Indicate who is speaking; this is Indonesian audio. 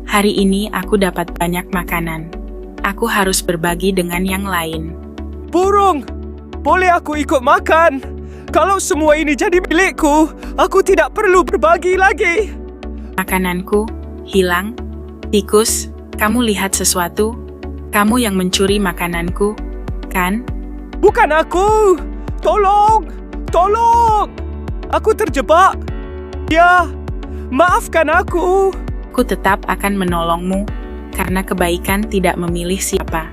Speaker 1: Hari ini aku dapat banyak makanan. Aku harus berbagi dengan yang lain.
Speaker 2: Burung, boleh aku ikut makan? Kalau semua ini jadi milikku, aku tidak perlu berbagi lagi.
Speaker 1: Makananku hilang. Tikus, kamu lihat sesuatu? Kamu yang mencuri makananku, kan?
Speaker 2: Bukan aku. Tolong, tolong. Aku terjebak. Ya, maafkan aku.
Speaker 1: Aku tetap akan menolongmu, karena kebaikan tidak memilih siapa.